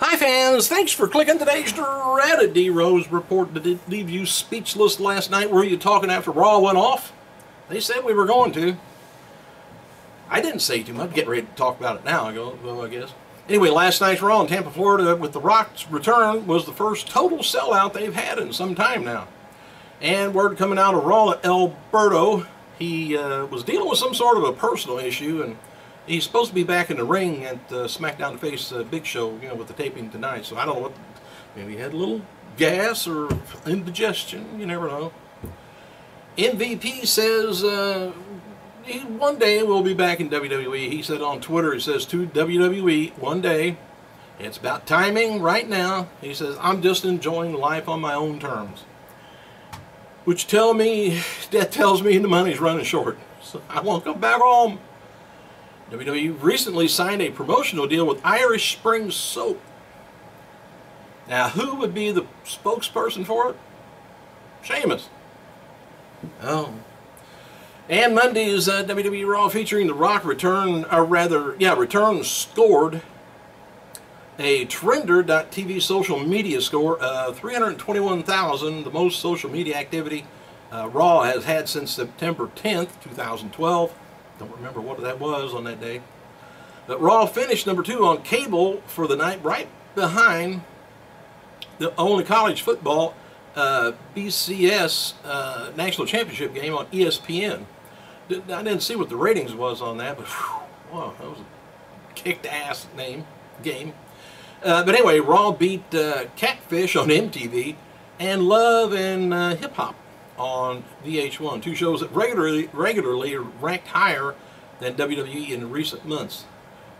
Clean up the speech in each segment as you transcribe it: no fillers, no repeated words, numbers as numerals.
Hi fans, thanks for clicking today's dreaded D-Rose report that leave you speechless last night. Were you talking after Raw went off? They said we were going to. I didn't say too much. Get ready to talk about it now, I guess. Anyway, last night's Raw in Tampa, Florida with The Rock's return was the first total sellout they've had in some time now. And word coming out of Raw at Alberto, he was dealing with some sort of a personal issue, and he's supposed to be back in the ring at SmackDown to face Big Show, with the taping tonight. So I don't know what, maybe he had a little gas or indigestion, you never know. MVP says one day we'll be back in WWE. He said on Twitter, he says to WWE, one day, it's about timing right now. He says, I'm just enjoying life on my own terms. Which tells me the money's running short. So I won't go back home. WWE recently signed a promotional deal with Irish Spring Soap. Now, who would be the spokesperson for it? Sheamus. Oh. And Monday's WWE Raw featuring The Rock return scored a Trender.tv social media score of 321,000, the most social media activity Raw has had since September 10th, 2012. Don't remember what that was on that day. But Raw finished number 2 on cable for the night, right behind the only college football BCS National Championship game on ESPN. I didn't see what the ratings was on that, but whew, wow, that was a kicked-ass game. But anyway, Raw beat Catfish on MTV and Love and Hip Hop on VH1, 2 shows that regularly ranked higher than WWE in recent months.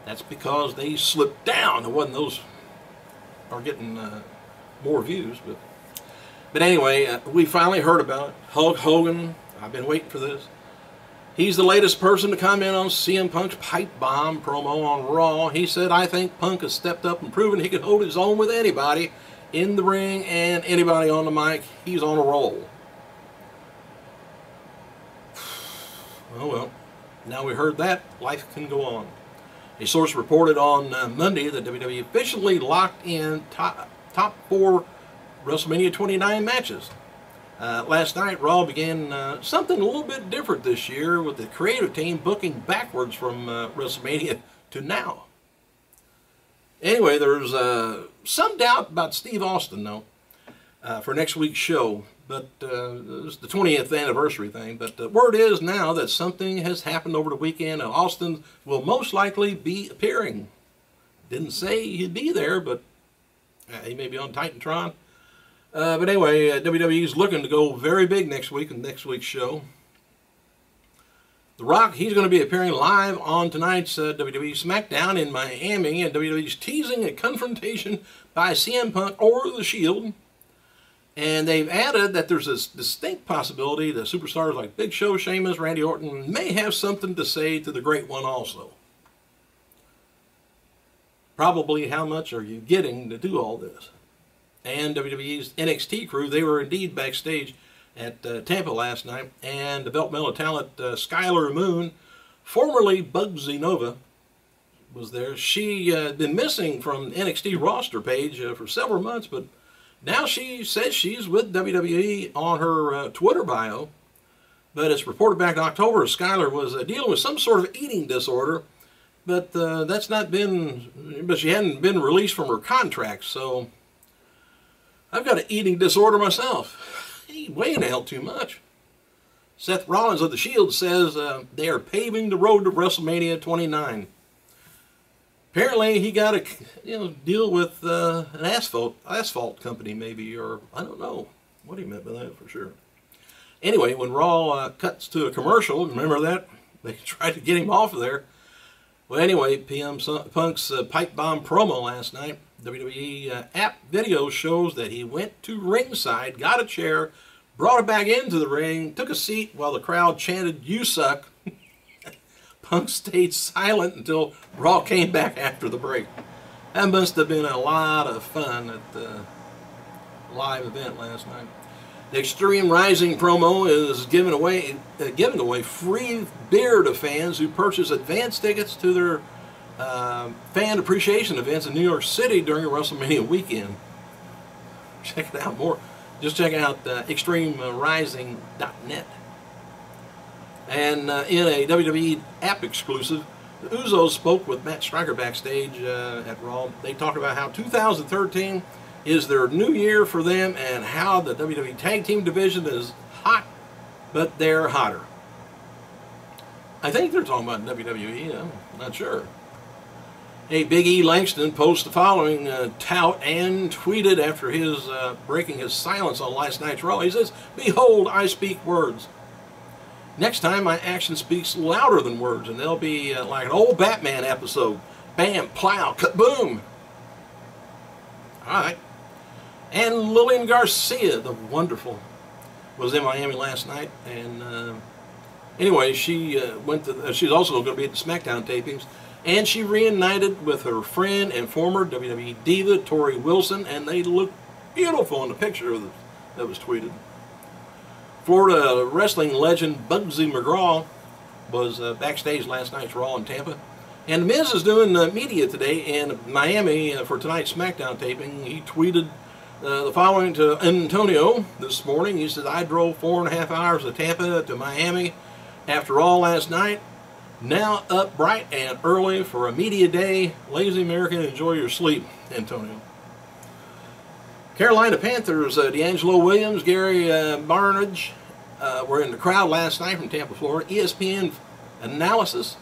That's because they slipped down. It wasn't those are getting more views, but anyway, we finally heard about it. Hulk Hogan. I've been waiting for this. He's the latest person to comment on CM Punk's pipe bomb promo on Raw. He said, I think Punk has stepped up and proven he can hold his own with anybody in the ring and anybody on the mic. He's on a roll. Oh well, now we heard that, life can go on. A source reported on Monday that WWE officially locked in top 4 WrestleMania 29 matches. Last night, Raw began something a little bit different this year, with the creative team booking backwards from WrestleMania to now. Anyway, there's some doubt about Steve Austin, though, for next week's show. But it's the 20th anniversary thing. But the word is now that something has happened over the weekend, and Austin will most likely be appearing. Didn't say he'd be there, but he may be on Titantron. But anyway, WWE's looking to go very big next week in next week's show. The Rock, he's going to be appearing live on tonight's WWE SmackDown in Miami, and WWE's teasing a confrontation by CM Punk or The Shield. And they've added that there's a distinct possibility that superstars like Big Show, Sheamus, Randy Orton may have something to say to the Great One also. Probably how much are you getting to do all this? And WWE's NXT crew, they were indeed backstage at Tampa last night, and developmental talent Skylar Moon, formerly Bugsy Nova, was there. She had been missing from the NXT roster page for several months, but now she says she's with WWE on her Twitter bio. But it's reported back in October Skylar was dealing with some sort of eating disorder, but that's not been, but she hadn't been released from her contract. So I've got an eating disorder myself. I eat way in the hell too much. Seth Rollins of The Shield says they are paving the road to WrestleMania 29. Apparently, he got to deal with an asphalt company, maybe, or I don't know what he meant by that for sure. Anyway, when Raw cuts to a commercial, remember that they tried to get him off of there. Well, anyway, PM Punk's pipe bomb promo last night. WWE app video shows that he went to ringside, got a chair, brought it back into the ring, took a seat while the crowd chanted, "You suck." Punk stayed silent until Raw came back after the break. That must have been a lot of fun at the live event last night. The Extreme Rising promo is giving away free beer to fans who purchase advance tickets to their fan appreciation events in New York City during WrestleMania weekend. Check it out more. Just check out ExtremeRising.net. And in a WWE app exclusive, the Usos spoke with Matt Striker backstage at Raw. They talked about how 2013 is their new year for them and how the WWE Tag Team division is hot, but they're hotter. I think they're talking about WWE. I'm not sure. Hey, Big E Langston posted the following tout and tweeted after his breaking his silence on last night's Raw. He says, "Behold, I speak words. Next time, my action speaks louder than words, and they'll be like an old Batman episode. Bam, plow, kaboom." All right. And Lillian Garcia, the wonderful, was in Miami last night, and anyway, she she's also going to be at the SmackDown tapings, and she reunited with her friend and former WWE diva Tori Wilson, and they look beautiful in the picture that was tweeted. Florida wrestling legend Bugsy McGraw was backstage last night's Raw in Tampa. And The Miz is doing media today in Miami for tonight's SmackDown taping. He tweeted the following to Antonio this morning. He said, "I drove 4.5 hours to Tampa to Miami after Raw last night. Now up bright and early for a media day. Lazy American, enjoy your sleep, Antonio." Carolina Panthers, D'Angelo Williams, Gary Barnidge were in the crowd last night from Tampa, Florida. ESPN analyst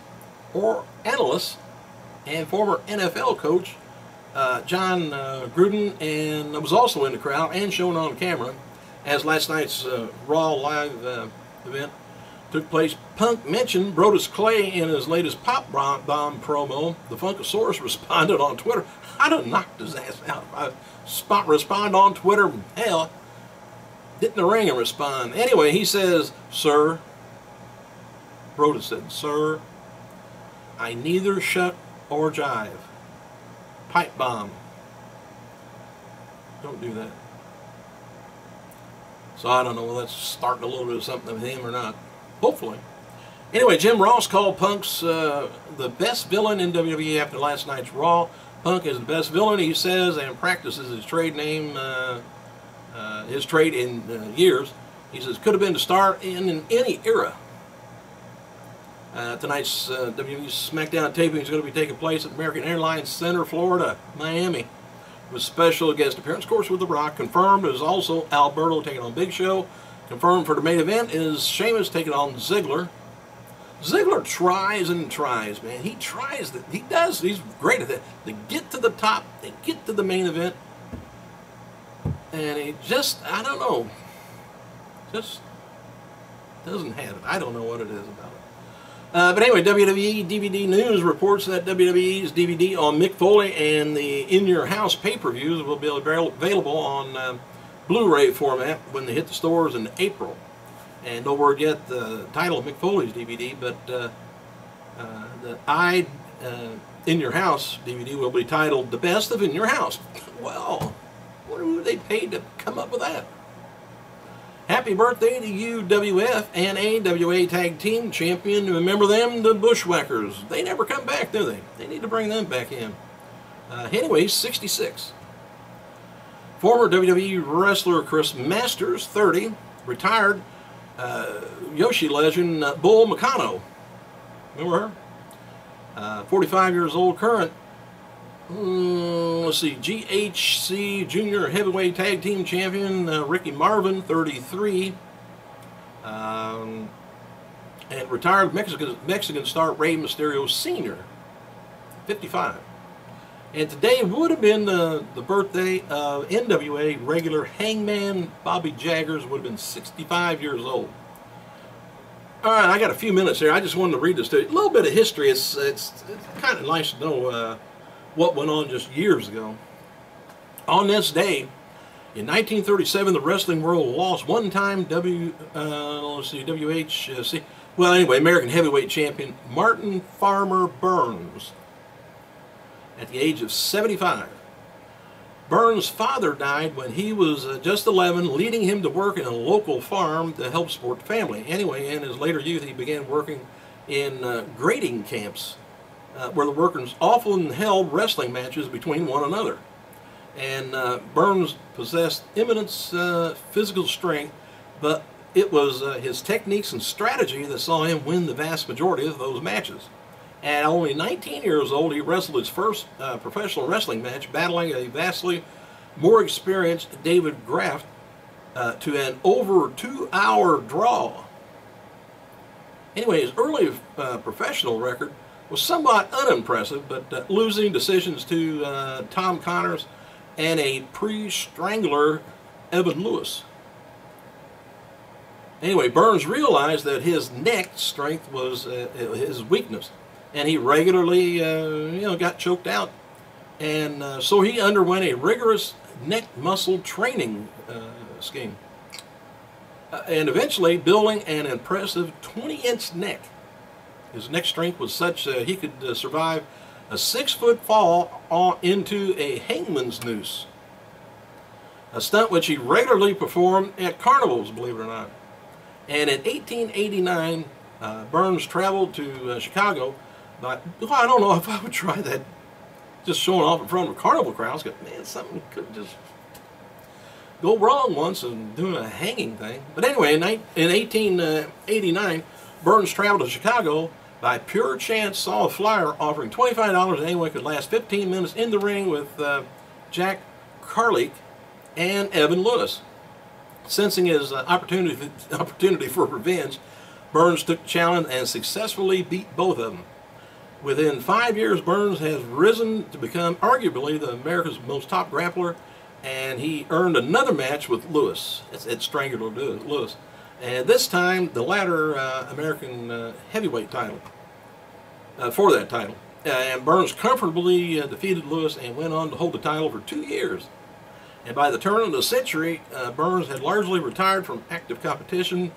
and former NFL coach John Gruden and was also in the crowd and shown on camera as last night's Raw live event took place. Punk mentioned Brodus Clay in his latest Pop Bomb promo. The Funkasaurus responded on Twitter. I'd have knocked his ass out if I respond on Twitter. Hell, get in the ring and respond. Anyway, he says, "Sir," Brodus said, "Sir, I neither shuck or jive. Pipe bomb. Don't do that." So I don't know whether that's starting a little bit of something with him or not. Hopefully. Anyway, Jim Ross called Punk's the best villain in WWE after last night's Raw. Punk is the best villain, he says, and practices his trade name, his trade in years. He says, could have been to start in any era. Tonight's WWE SmackDown taping is going to be taking place at American Airlines Center, Florida, Miami, with special guest appearance, of course, with The Rock. Confirmed is also Alberto taking on Big Show. Confirmed for the main event is Sheamus taking on Ziggler. Ziggler tries and tries, man. He tries. He does. He's great at that. They get to the top. They get to the main event. And he just, I don't know, just doesn't have it. I don't know what it is about it. But anyway, WWE DVD News reports that WWE's DVD on Mick Foley and the In Your House pay-per-views will be available on Blu-ray format when they hit the stores in April. And no word yet the title of Mick Foley's DVD, but the In Your House DVD will be titled The Best of In Your House. Well, what were they paid to come up with that? Happy birthday to UWF and AWA Tag Team Champion. Remember them, the Bushwhackers. They never come back, do they? They need to bring them back in. Anyway, 66. Former WWE wrestler Chris Masters, 30, retired Yoshi legend Bull Nakano. Remember her? 45 years old, current. Let's see, GHC Junior Heavyweight Tag Team Champion Ricky Marvin, 33. And retired Mexican star Rey Mysterio Sr., 55. And today would have been the birthday of NWA regular Hangman Bobby Jaggers, would have been 65 years old. All right, I got a few minutes here. I just wanted to read this to you. A little bit of history. It's kind of nice to know what went on just years ago. On this day, in 1937, the wrestling world lost one-time WHC, well, anyway, American Heavyweight Champion Martin Farmer Burns at the age of 75. Burns' father died when he was just 11, leading him to work in a local farm to help support the family. Anyway, in his later youth, he began working in grading camps where the workers often held wrestling matches between one another. And Burns possessed immense physical strength, but it was his techniques and strategy that saw him win the vast majority of those matches. At only 19 years old, he wrestled his first professional wrestling match, battling a vastly more experienced David Graff to an over 2-hour draw. Anyway, his early professional record was somewhat unimpressive, but losing decisions to Tom Connors and a pre-strangler Evan Lewis. Anyway, Burns realized that his neck strength was his weakness, and he regularly got choked out, and so he underwent a rigorous neck muscle training scheme, and eventually building an impressive 20-inch neck. His neck strength was such that he could survive a 6-foot fall into a hangman's noose, a stunt which he regularly performed at carnivals, believe it or not. And in 1889, Burns traveled to Chicago. But I don't know if I would try that, just showing off in front of a carnival crowd. Man, something could just go wrong once and doing a hanging thing. But anyway, in 1889, Burns traveled to Chicago. By pure chance, saw a flyer offering $25 and anyone could last 15 minutes in the ring with Jack Carlick and Evan Lewis. Sensing his opportunity for revenge, Burns took the challenge and successfully beat both of them. Within 5 years, Burns has risen to become arguably America's most top grappler, and he earned another match with Lewis. It's Strangler Lewis. And this time, the latter American heavyweight title, for that title. And Burns comfortably defeated Lewis and went on to hold the title for 2 years. And by the turn of the century, Burns had largely retired from active competition,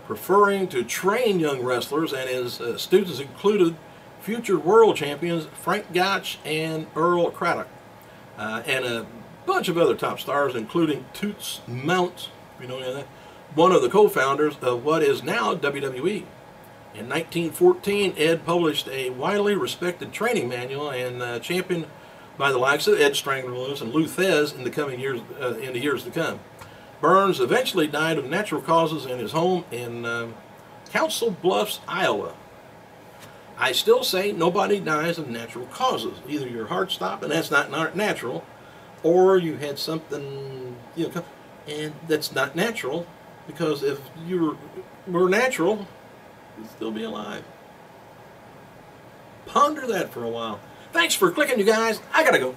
preferring to train young wrestlers, and his students included future world champions Frank Gotch and Earl Craddock, and a bunch of other top stars, including Toots Mounts, if you know any of that, one of the co-founders of what is now WWE. In 1914, Ed published a widely respected training manual and championed by the likes of Ed Strangler Lewis and Lou Thez in the years to come. Burns eventually died of natural causes in his home in Council Bluffs, Iowa. I still say nobody dies of natural causes. Either your heart stopped, and that's not natural, or you had something, and that's not natural, because if you were natural, you'd still be alive. Ponder that for a while. Thanks for clicking, you guys. I gotta go.